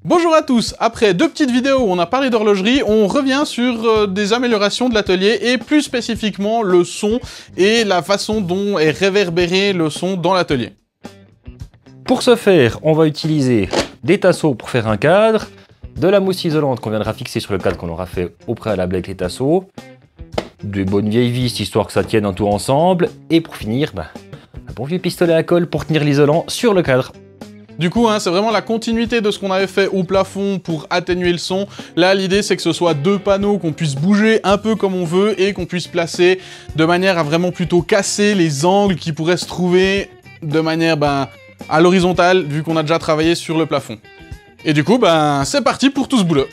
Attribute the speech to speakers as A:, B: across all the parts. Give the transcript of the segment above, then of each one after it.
A: Bonjour à tous, après deux petites vidéos où on a parlé d'horlogerie, on revient sur des améliorations de l'atelier et plus spécifiquement le son et la façon dont est réverbéré le son dans l'atelier.
B: Pour ce faire, on va utiliser des tasseaux pour faire un cadre, de la mousse isolante qu'on viendra fixer sur le cadre qu'on aura fait au préalable avec les tasseaux, des bonnes vieilles vis histoire que ça tienne un tout ensemble, et pour finir, un bon vieux pistolet à colle pour tenir l'isolant sur le cadre.
A: Du coup, c'est vraiment la continuité de ce qu'on avait fait au plafond pour atténuer le son. Là, l'idée, c'est que ce soit deux panneaux, qu'on puisse bouger un peu comme on veut et qu'on puisse placer de manière à vraiment plutôt casser les angles qui pourraient se trouver de manière à l'horizontale, vu qu'on a déjà travaillé sur le plafond. Et du coup, c'est parti pour tout ce boulot.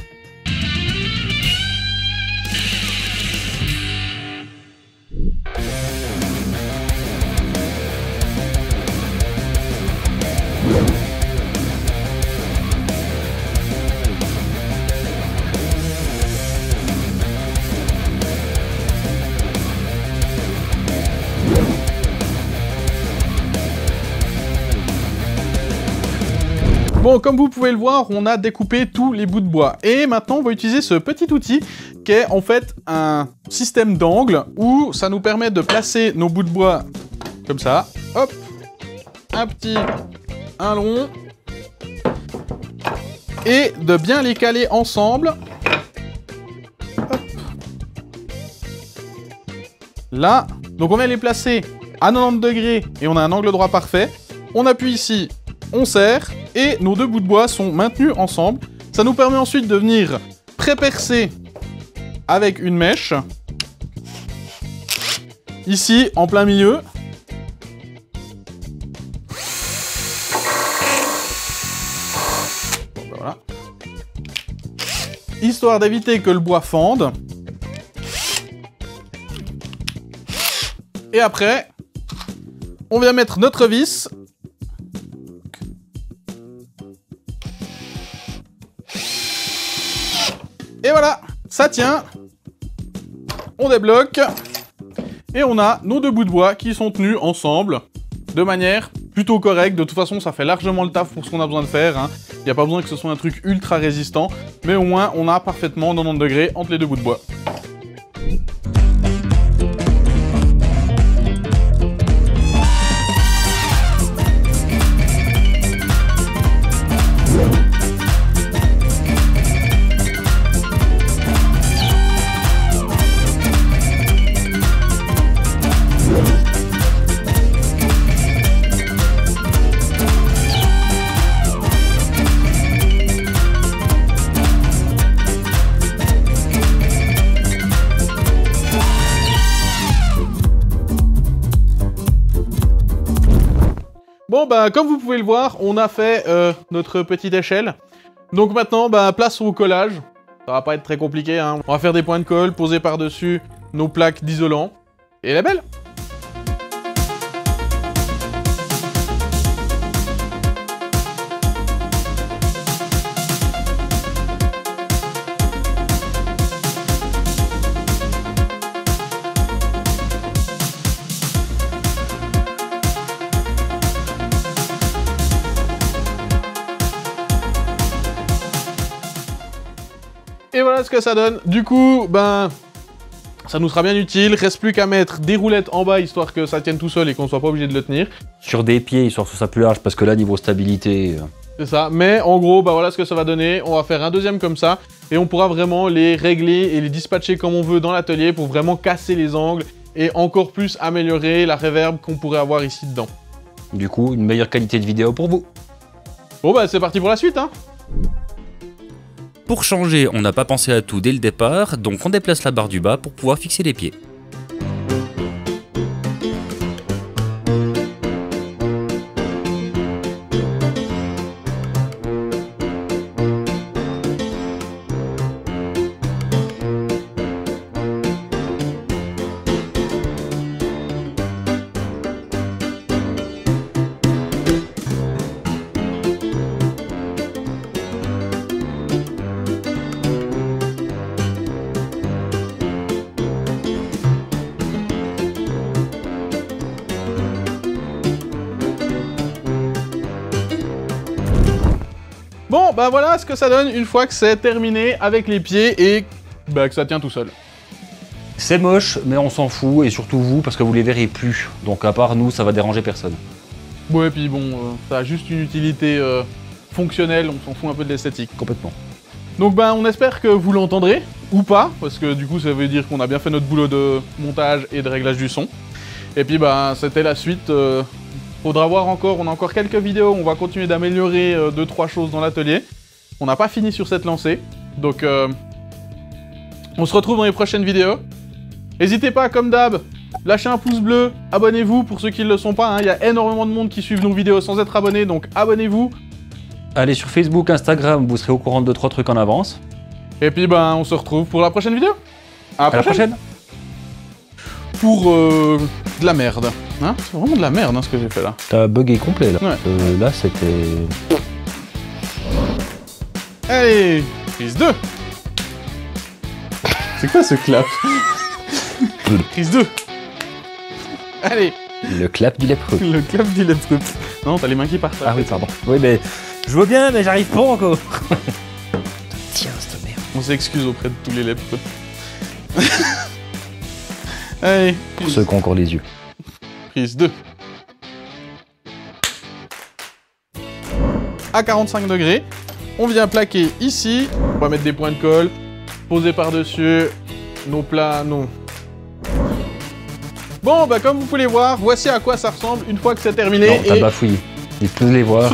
A: Bon, comme vous pouvez le voir, on a découpé tous les bouts de bois. Et maintenant, on va utiliser ce petit outil qui est en fait un système d'angle où ça nous permet de placer nos bouts de bois comme ça. Hop, un petit, un long. Et de bien les caler ensemble. Hop. Là, donc on vient les placer à 90 degrés et on a un angle droit parfait. On appuie ici, on serre. Et nos deux bouts de bois sont maintenus ensemble. Ça nous permet ensuite de venir pré-percer avec une mèche. Ici, en plein milieu. Bon, voilà. Histoire d'éviter que le bois fende. Et après, on vient mettre notre vis. Et voilà, ça tient. On débloque. Et on a nos deux bouts de bois qui sont tenus ensemble de manière plutôt correcte. De toute façon, ça fait largement le taf pour ce qu'on a besoin de faire. Il n'y a pas besoin que ce soit un truc ultra résistant. Mais au moins, on a parfaitement 90 degrés entre les deux bouts de bois. Bon, comme vous pouvez le voir, on a fait notre petite échelle. Donc maintenant, place au collage. Ça va pas être très compliqué, On va faire des points de colle, poser par-dessus nos plaques d'isolant. Et elle est belle! Et voilà ce que ça donne. Du coup, ça nous sera bien utile. Reste plus qu'à mettre des roulettes en bas, histoire que ça tienne tout seul et qu'on soit pas obligé de le tenir.
B: Sur des pieds, histoire que ce soit plus large, parce que là, niveau stabilité...
A: C'est ça. Mais en gros, voilà ce que ça va donner. On va faire un deuxième comme ça. Et on pourra vraiment les régler et les dispatcher comme on veut dans l'atelier pour vraiment casser les angles et encore plus améliorer la réverb qu'on pourrait avoir ici dedans.
B: Du coup, une meilleure qualité de vidéo pour vous.
A: Bon, c'est parti pour la suite,
C: Pour changer, on n'a pas pensé à tout dès le départ, donc on déplace la barre du bas pour pouvoir fixer les pieds.
A: bon, bah voilà ce que ça donne une fois que c'est terminé avec les pieds et bah, que ça tient tout seul.
B: C'est moche, mais on s'en fout, et surtout vous, parce que vous les verrez plus. Donc à part nous, ça va déranger personne.
A: Ouais, et puis bon, ça a juste une utilité fonctionnelle, on s'en fout un peu de l'esthétique.
B: Complètement.
A: Donc ben, on espère que vous l'entendrez, ou pas, parce que du coup ça veut dire qu'on a bien fait notre boulot de montage et de réglage du son. Et puis ben, c'était la suite. Faudra voir encore, on a encore quelques vidéos, on va continuer d'améliorer 2-3 choses dans l'atelier. On n'a pas fini sur cette lancée, donc on se retrouve dans les prochaines vidéos. N'hésitez pas, comme d'hab, lâchez un pouce bleu, abonnez-vous pour ceux qui ne le sont pas, il y a énormément de monde qui suivent nos vidéos sans être abonnés, donc abonnez-vous.
B: Allez sur Facebook, Instagram, vous serez au courant de 2-3 trucs en avance.
A: Et puis ben, on se retrouve pour la prochaine vidéo. À
B: la prochaine.
A: Pour de la merde. Hein, c'est vraiment de la merde hein, ce que j'ai fait là.
B: T'as bugué complet là.
A: Ouais.
B: Là c'était...
A: Allez, prise 2. C'est quoi ce clap? Prise 2. Allez.
B: Le clap du lépreux.
A: Le clap du lépreux. Non, t'as les mains qui partent.
B: Ah oui, pardon. Oui, mais je veux bien, mais j'arrive pas encore. Tiens, cette merde.
A: On s'excuse auprès de tous les lépreux. Allez.
B: Pour ceux qui ont encore les yeux.
A: Prise 2. À 45 degrés, on vient plaquer ici. On va mettre des points de colle, poser par-dessus nos plats, Bon, bah comme vous pouvez voir, voici à quoi ça ressemble une fois que c'est terminé.
B: Non, t'as bafouillé. Il peut les voir.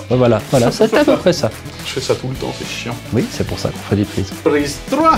B: Voilà, c'est à peu près ça.
A: Je fais ça tout le temps, c'est chiant.
B: Oui, c'est pour ça qu'on fait des prises.
A: Prise 3.